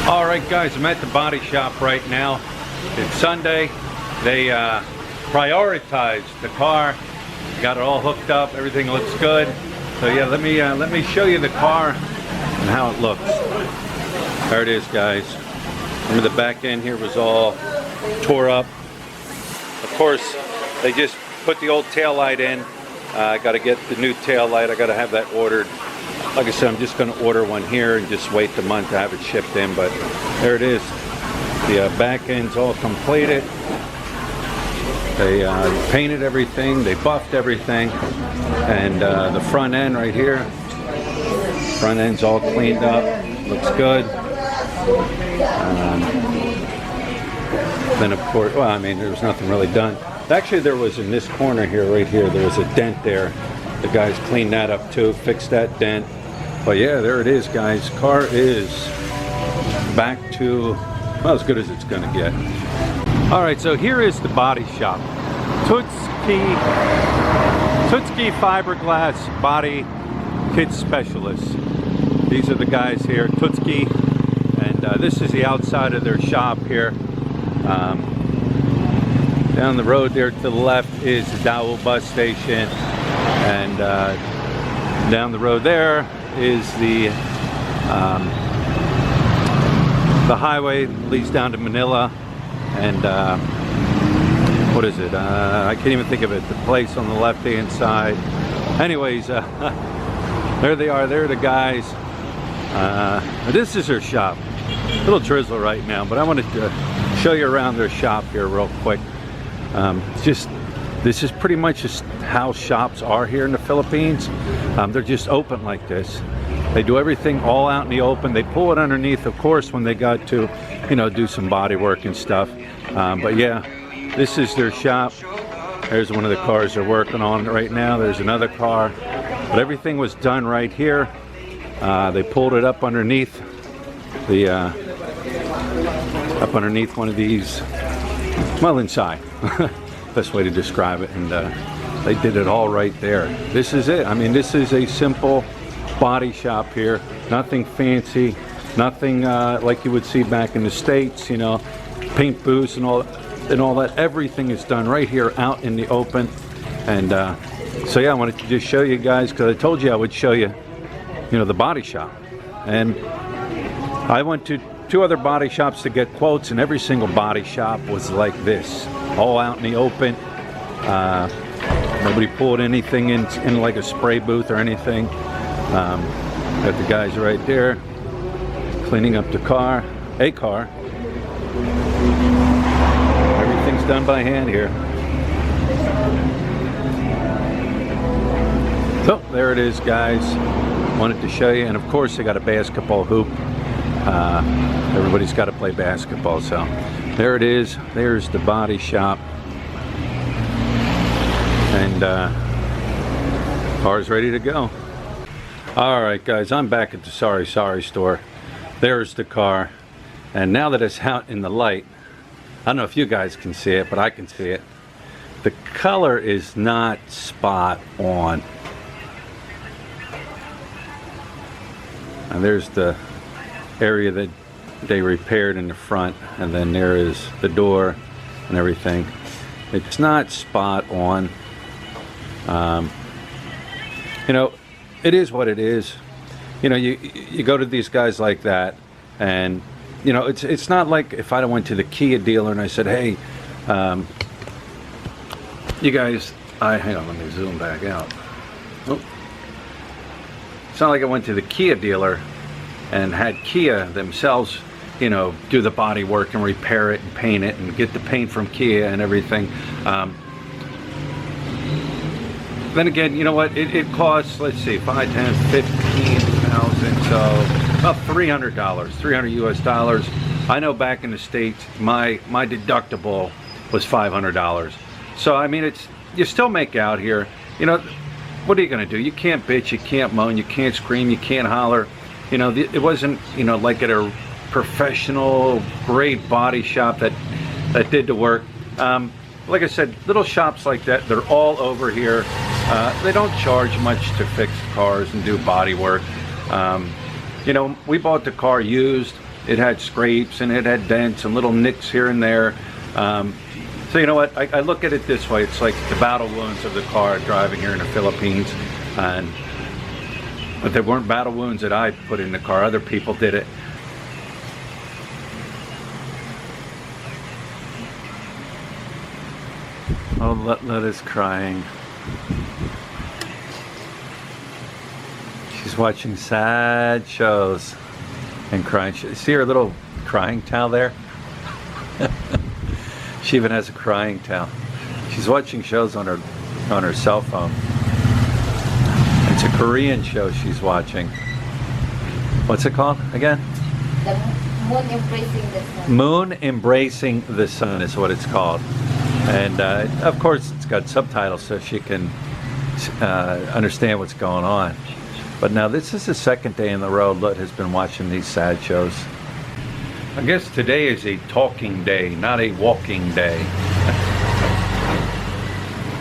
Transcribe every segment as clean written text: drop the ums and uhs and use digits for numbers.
All right, guys, I'm at the body shop right now. It's Sunday. They prioritized the car, got it all hooked up. Everything looks good. So yeah, let me show you the car and how it looks. There it is, guys. Remember the back end here was all tore up. Of course, they just put the old tail light in. I got to get the new tail light. I got to have that ordered. Like I said, I'm just going to order one here and just wait the month to have it shipped in. But there it is. The back end's all completed. They painted everything. They buffed everything. And the front end right here. Front end's all cleaned up. Looks good. Then of course, well, I mean, there was nothing really done. Actually, there was in this corner here, right here, there was a dent there. The guys cleaned that up too, fixed that dent. But yeah, there it is, guys. Car is back to, well, as good as it's gonna get. All right, so here is the body shop. Tutski Fiberglass Body Kit Specialists. These are the guys here, Tutski, and this is the outside of their shop here. Down the road there to the left is the Dowell bus station, and down the road there is the highway that leads down to Manila, and what is it? I can't even think of it. The place on the left-hand side. Anyways, there they are. They're the guys. This is their shop. A little drizzle right now, but I wanted to show you around their shop here real quick. This is pretty much just how shops are here in the Philippines. They're just open like this. They do everything all out in the open. They pull it underneath, of course, when they got to, you know, do some body work and stuff. But yeah, this is their shop. There's one of the cars they're working on right now. There's another car. But everything was done right here. They pulled it up underneath the up underneath one of these, well, inside. Best way to describe it. And they did it all right there. This is it. I mean, this is a simple body shop here. Nothing fancy, nothing like you would see back in the States, you know, paint booths and all that. Everything is done right here out in the open. And so yeah, I wanted to just show you guys, because I told you I would show you, you know, the body shop. And I went to 2 other body shops to get quotes, and every single body shop was like this, all out in the open. Nobody pulled anything in like a spray booth or anything. Got the guys right there cleaning up the car, a car. Everything's done by hand here. So there it is, guys. Wanted to show you, and of course they got a basketball hoop. Everybody's got to play basketball, so there it is. There's the body shop, and car's ready to go. All right, guys, I'm back at the Sorry store. There's the car, and now that it's out in the light, I don't know if you guys can see it, but I can see it. The color is not spot on. And there's the area that they repaired in the front, and then there is the door and everything. It's not spot on. You know, it is what it is. You know, you go to these guys like that, and you know, it's not like if I went to the Kia dealer and I said, hey, you guys, hang on, let me zoom back out. Oh. It's not like I went to the Kia dealer and had Kia themselves, you know, do the body work and repair it and paint it and get the paint from Kia and everything. Then again, you know what, it costs, let's see, 5, 10, 15,000, so about $300, 300 US dollars. I know back in the States, my deductible was $500. So I mean, you still make out here. You know, what are you gonna do? You can't bitch, you can't moan, you can't scream, you can't holler. You know, it wasn't, you know, like at a professional, great body shop that did the work. Like I said, little shops like that, they're all over here. They don't charge much to fix cars and do body work. You know, we bought the car used. it had scrapes and it had dents and little nicks here and there. So you know what, I look at it this way. It's like the battle wounds of the car driving here in the Philippines. But there weren't battle wounds that I put in the car. Other people did it. Oh, Letta's crying. She's watching sad shows and crying. See her little crying towel there? She even has a crying towel. She's watching shows on her cell phone. It's a Korean show she's watching. What's it called again? The Moon Embracing the Sun. Moon Embracing the Sun is what it's called. And of course it's got subtitles so she can understand what's going on. But now this is the second day in a row Lut has been watching these sad shows. I guess today is a talking day, not a walking day.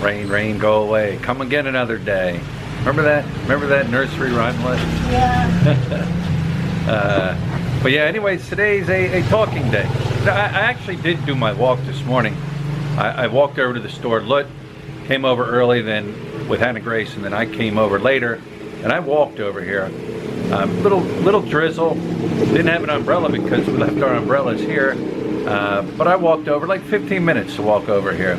Rain, rain, go away. Come again another day. Remember that? Remember that nursery rhyme, Lut? Yeah. But yeah, anyways, today's a talking day. I actually did do my walk this morning. I walked over to the store. Lut came over early then with Hannah Grace, and then I came over later, and I walked over here. Little drizzle. Didn't have an umbrella because we left our umbrellas here. But I walked over, like 15 minutes to walk over here,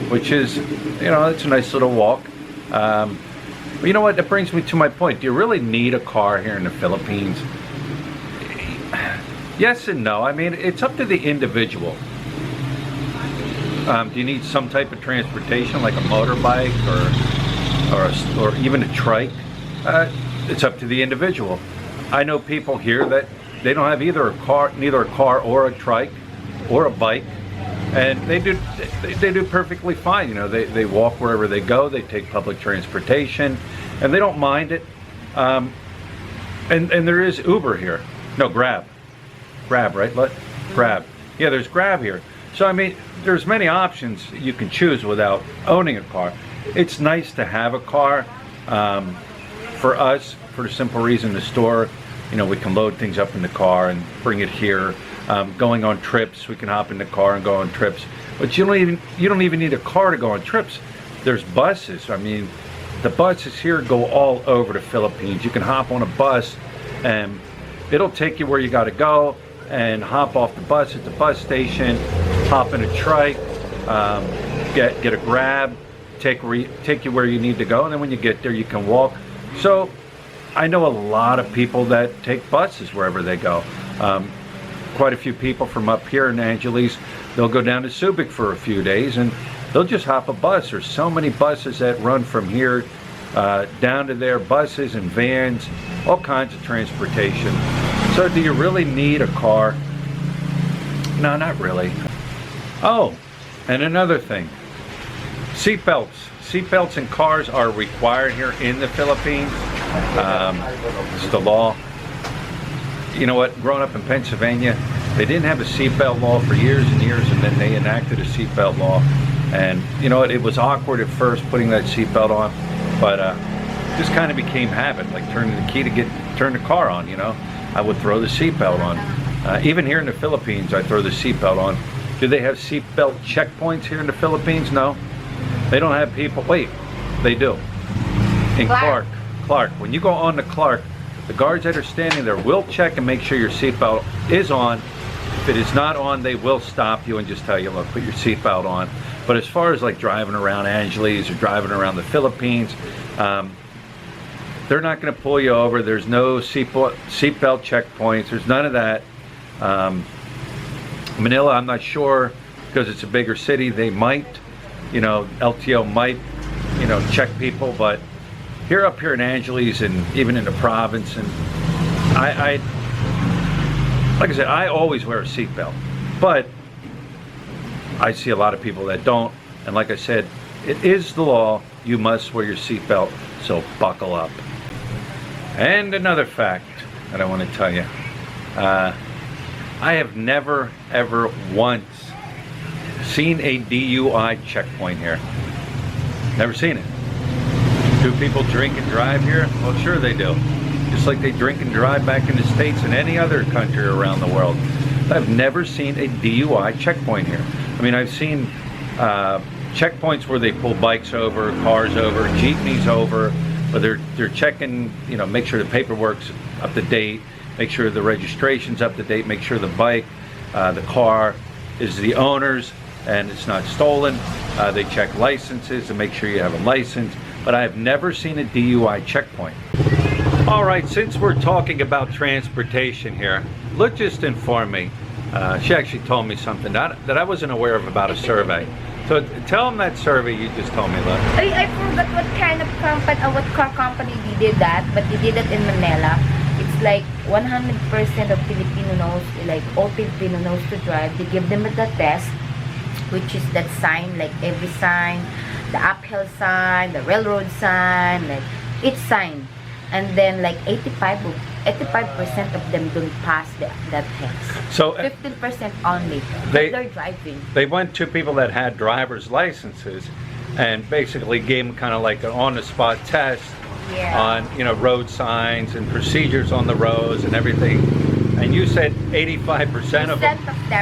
which is, you know, it's a nice little walk. But you know what? That brings me to my point. Do you really need a car here in the Philippines? Yes and no. I mean, it's up to the individual. Do you need some type of transportation, like a motorbike or even a trike? It's up to the individual. I know people here that they don't have neither a car or a trike or a bike, and they do perfectly fine. You know, they walk wherever they go. They take public transportation, and they don't mind it. And there is Uber here. No, Grab, right? Grab. Yeah, there's Grab here. So I mean, there's many options you can choose without owning a car. It's nice to have a car. For us, for the simple reason, the store, you know, we can load things up in the car and bring it here. Going on trips, we can hop in the car and go on trips. But you don't even need a car to go on trips. There's buses. I mean, the buses here go all over the Philippines. You can hop on a bus and it'll take you where you got to go, and hop off the bus at the bus station, hop in a trike, get a Grab, take you where you need to go, and then when you get there you can walk. So I know a lot of people that take buses wherever they go. Quite a few people from up here in Angeles, they'll go down to Subic for a few days and they'll just hop a bus. There's so many buses that run from here down to there, buses and vans, all kinds of transportation. So do you really need a car? No, not really. Oh, and another thing, seatbelts. Seatbelts in cars are required here in the Philippines. It's the law. You know what, growing up in Pennsylvania, they didn't have a seatbelt law for years and years, and then they enacted a seatbelt law. And you know what, it was awkward at first putting that seatbelt on, but just kind of became habit, like turning the key to turn the car on, you know. I would throw the seatbelt on. Even here in the Philippines, I throw the seatbelt on. Do they have seatbelt checkpoints here in the Philippines? No. They don't have people. Wait, they do. In Clark. When you go on to Clark, the guards that are standing there will check and make sure your seatbelt is on. If it is not on, they will stop you and just tell you, look, put your seatbelt on. But as far as like driving around Angeles or driving around the Philippines, they're not going to pull you over. There's no seatbelt checkpoints. There's none of that. Manila, I'm not sure, because it's a bigger city. They might, you know, LTO might, you know, check people, but up here in Angeles and even in the province, and like I said, I always wear a seatbelt, but I see a lot of people that don't, and like I said, it is the law. You must wear your seatbelt, so buckle up. And another fact that I want to tell you, I have never ever once seen a DUI checkpoint here. Never seen it. Do people drink and drive here? Well, sure they do. just like they drink and drive back in the States and any other country around the world. I've never seen a DUI checkpoint here. I mean, I've seen checkpoints where they pull bikes over, cars over, jeepneys over, but they're checking, you know, make sure the paperwork's up to date, make sure the registration's up to date, make sure the bike, the car is the owner's and it's not stolen. They check licenses and make sure you have a license, but I have never seen a DUI checkpoint. All right, since we're talking about transportation here, Lut just informed me, she actually told me something that I wasn't aware of about a survey. So tell them that survey you just told me, Lut. I forgot what kind of company, what car company did that, but they did it in Manila. It's like 100% of Filipino knows, like all Filipino knows to drive. They give them the test, which is that sign, like every sign, the uphill sign, the railroad sign, like each sign. And then like 85% of them don't pass that test. So 15% only. They're driving. They went to people that had driver's licenses and basically gave them kind of like an on-the-spot test on, you know, road signs and procedures on the roads and everything. And you said 85% of them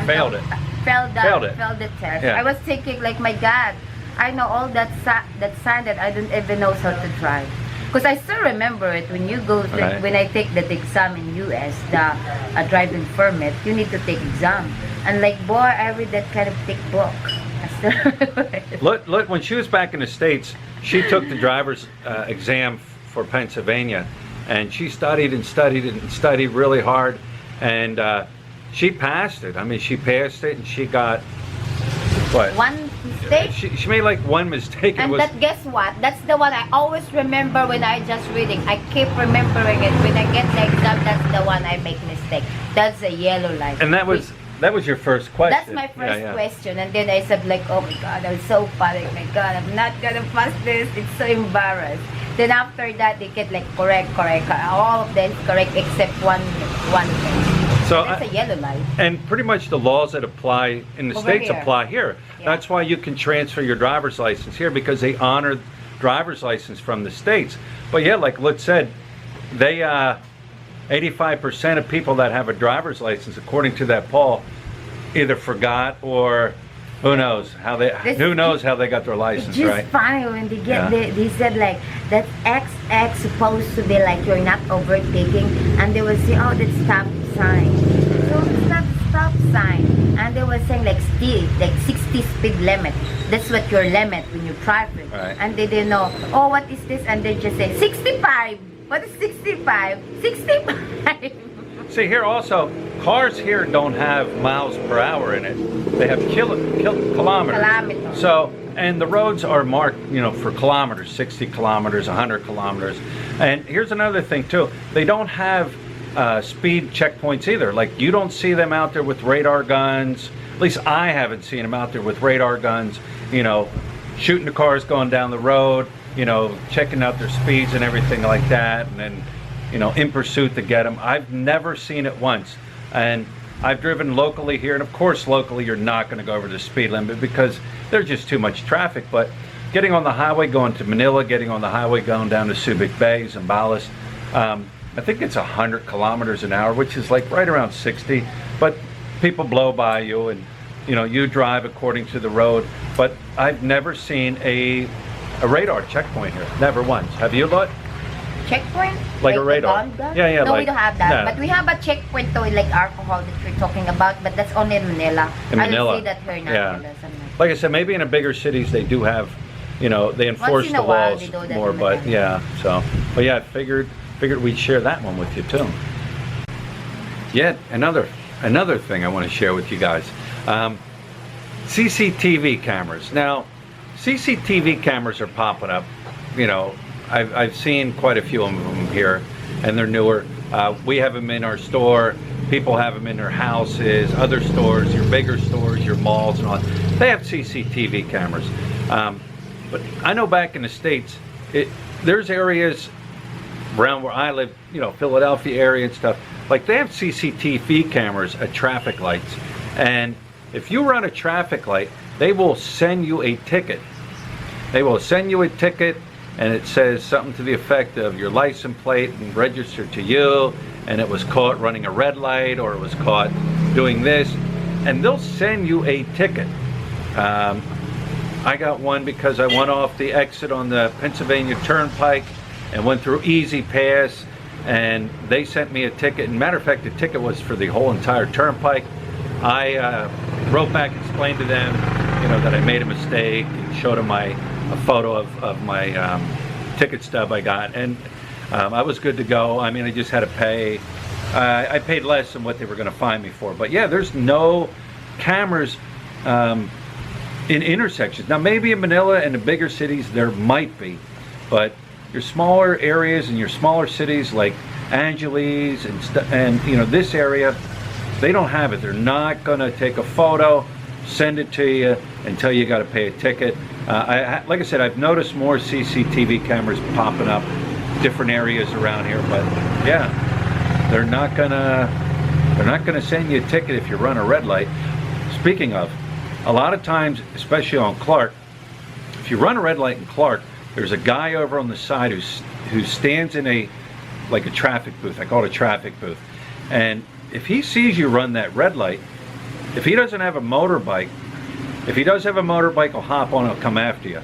failed it. Failed the test. Yeah. I was thinking, like, my God, I know all that sign that I don't even know how to drive. Because I still remember it when you go to, when I take the exam in US, the driving permit, you need to take exam. And like, boy, I read that kind of thick book. I still remember it. Look, when she was back in the States, she took the driver's exam for Pennsylvania, and she studied and studied and studied really hard, and she passed it. I mean, she passed it, and she got what? One mistake? She made like one mistake. And that, guess what? That's the one I always remember when I just reading. I keep remembering it. When I get the exam, that's the one I make mistake. That's a yellow light. And that was your first question. That's my first question. And then I said like, oh my God, I'm so panicked. My God, I'm not gonna pass this. It's so embarrassed. Then after that, they get like correct. All of them correct except one thing. So that's a yellow light. And pretty much the laws that apply in the States apply here. Yeah. That's why you can transfer your driver's license here, because they honor driver's license from the States. But yeah, like Lut said, they 85% of people that have a driver's license, according to that poll, either forgot or who knows how they got their license, it's just right? Funny when they get they said like that XX supposed to be like you're not overtaking, and they will say, oh, that's stop sign. So it's not stop sign, and they were saying like 60 speed limit. That's what your limit when you drive it. Right. And they didn't know, oh, what is this? And they just say 65. What is 65? 65. See, here also, cars here don't have miles per hour in it. They have kilometers. So, and the roads are marked, you know, for kilometers, 60 kilometers, 100 kilometers. And here's another thing too. They don't have speed checkpoints either. Like, you don't see them out there with radar guns. At least I haven't seen them out there with radar guns, you know, shooting the cars going down the road, you know, checking out their speeds and everything like that. And then, you know, in pursuit to get them. I've never seen it once. And I've driven locally here, and of course locally you're not going to go over the speed limit because there's just too much traffic. But getting on the highway going to Manila, getting on the highway going down to Subic Bay, Zambales, I think it's 100 kilometers an hour, which is like right around 60. But people blow by you, and you know, you drive according to the road. But I've never seen a radar checkpoint here, never once. Have you, Lut? Checkpoint? Like a radar? Yeah. No, like, we don't have that. No. But we have a checkpoint though, like alcohol that you're talking about, but that's only in Manila. In Manila. I don't see that here in Manila. Like I said, maybe in the bigger cities they do have, you know, they enforce the laws more, but yeah, so. But yeah, I figured we'd share that one with you too. Yet another thing I want to share with you guys. CCTV cameras. Now, CCTV cameras are popping up, you know. I've seen quite a few of them here, and they're newer. We have them in our store. People have them in their houses, other stores, your bigger stores, your malls and all. They have CCTV cameras. But I know back in the States, there's areas around where I live, you know, Philadelphia area and stuff, like they have CCTV cameras at traffic lights. And if you run a traffic light, they will send you a ticket. They will send you a ticket. and it says something to the effect of your license plate and registered to you, and it was caught running a red light, or it was caught doing this, and they'll send you a ticket. I got one because I went off the exit on the Pennsylvania Turnpike and went through Easy Pass, and they sent me a ticket. And matter of fact, the ticket was for the whole entire turnpike. I wrote back, explained to them, you know, that I made a mistake, and showed them a photo of my ticket stub I got, and I was good to go. I mean, I just had to pay. I paid less than what they were going to fine me for. But yeah, there's no cameras in intersections. Now, maybe in Manila and the bigger cities there might be, but your smaller areas and your smaller cities like Angeles and you know, this area, they don't have it. They're not going to take a photo, send it to you, and tell you got to pay a ticket. Like I said, I've noticed more CCTV cameras popping up different areas around here, but yeah, they're not gonna send you a ticket if you run a red light. Speaking of, a lot of times, especially on Clark, if you run a red light in Clark, there's a guy over on the side who stands in like a traffic booth. I call it a traffic booth. And if he sees you run that red light, if he doesn't have a motorbike, he'll hop on, he'll come after you.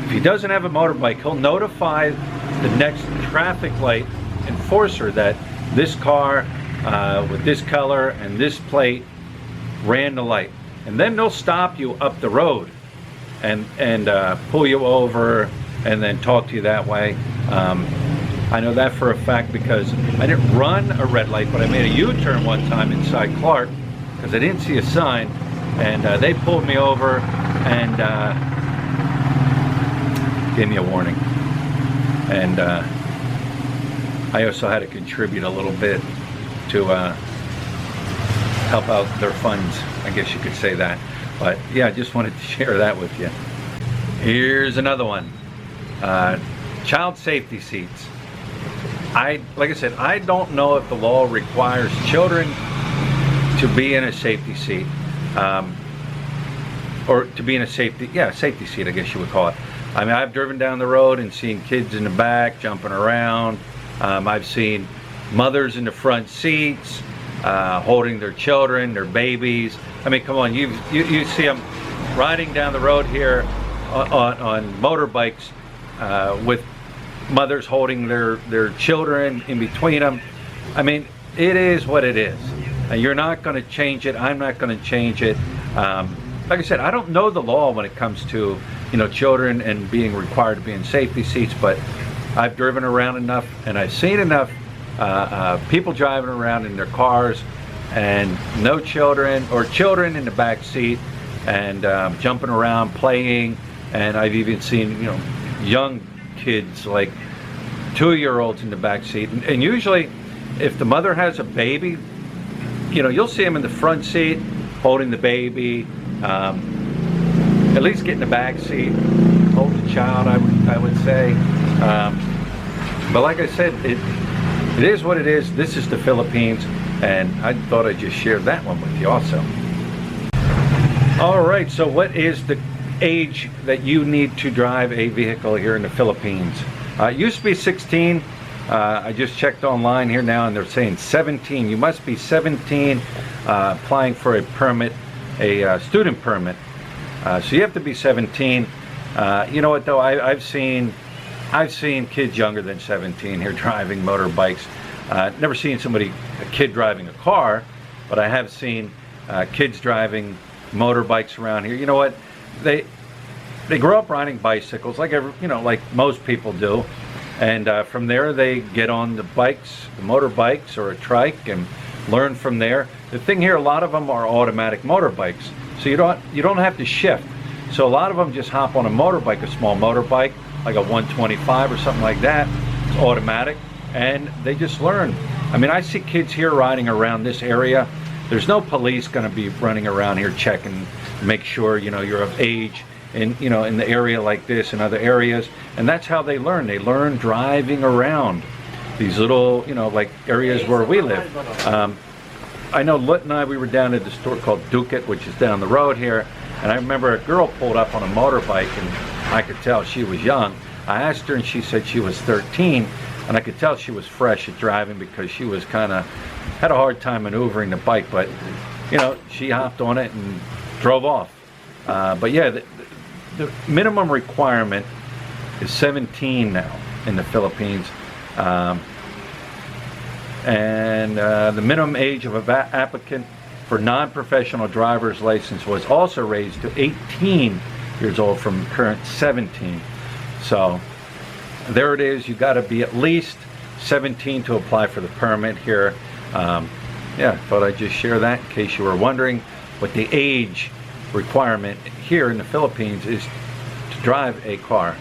If he doesn't have a motorbike, he'll notify the next traffic light enforcer that this car with this color and this plate ran the light. And then they'll stop you up the road and pull you over and then talk to you that way. I know that for a fact because I didn't run a red light, but I made a U-turn one time inside Clark because I didn't see a sign, and they pulled me over and gave me a warning. And I also had to contribute a little bit to help out their funds, I guess you could say that. But yeah, I just wanted to share that with you. Here's another one. Child safety seats. Like I said, I don't know if the law requires children to be in a safety seat, or to be in a safety seat, I guess you would call it. I mean, I've driven down the road and seen kids in the back jumping around. I've seen mothers in the front seats holding their children, their babies. I mean, come on, you see them riding down the road here on motorbikes with mothers holding their children in between them. I mean, it is what it is. And you're not going to change it. I'm not going to change it. Like I said, I don't know the law when it comes to, you know, children and being required to be in safety seats, but I've driven around enough and I've seen enough people driving around in their cars and no children, or children in the back seat and jumping around playing. And I've even seen, you know, young kids like 2-year-olds in the back seat. And usually if the mother has a baby, you know, you'll see them in the front seat holding the baby, at least get in the back seat, hold the child, I would say. But like I said, it is what it is. This is the Philippines, and I thought I'd just share that one with you also. All right, so what is the age that you need to drive a vehicle here in the Philippines? It used to be 16. I just checked online here now and they're saying 17. You must be 17 applying for a permit, a student permit. So you have to be 17. You know what though, I've seen kids younger than 17 here driving motorbikes. Never seen a kid driving a car, but I have seen kids driving motorbikes around here. You know what? They grow up riding bicycles like most people do, and from there they get on the bikes, the motorbikes or a trike, and learn from there. The thing here, a lot of them are automatic motorbikes, so you don't have to shift. So a lot of them just hop on a motorbike, a small motorbike like a 125 or something like that. It's automatic, and they just learn. I mean, I see kids here riding around this area. There's no police going to be running around here checking, make sure you're of age in in the area like this and other areas. And that's how they learn. They learn driving around these little like areas where we live. I know Lit and I, we were down at the store called Ducat, which is down the road here, and I remember a girl pulled up on a motorbike, and I could tell she was young. I asked her and she said she was 13, and I could tell she was fresh at driving because she was kind of, had a hard time maneuvering the bike, but you know, she hopped on it and drove off. But yeah, the minimum requirement is 17 now in the Philippines. And the minimum age of an applicant for non-professional driver's license was also raised to 18 years old from current 17. So there it is. You got to be at least 17 to apply for the permit here. Yeah, thought I'd just share that in case you were wondering what the age requirement here in the Philippines is to drive a car.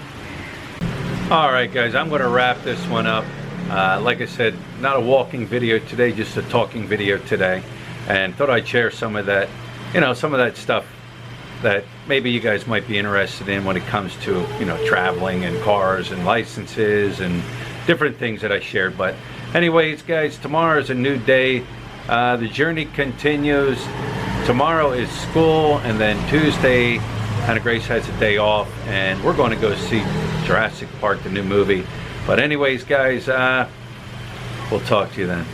All right, guys, I'm going to wrap this one up. Like I said, not a walking video today, just a talking video today, and thought I'd share some of that, you know, some of that stuff that maybe you guys might be interested in when it comes to, you know, traveling and cars and licenses and different things that I shared. But anyways, guys, tomorrow is a new day. The journey continues. Tomorrow is school, and then Tuesday, Hannah Grace has a day off, and we're going to go see Jurassic Park, the new movie. But anyways, guys, we'll talk to you then.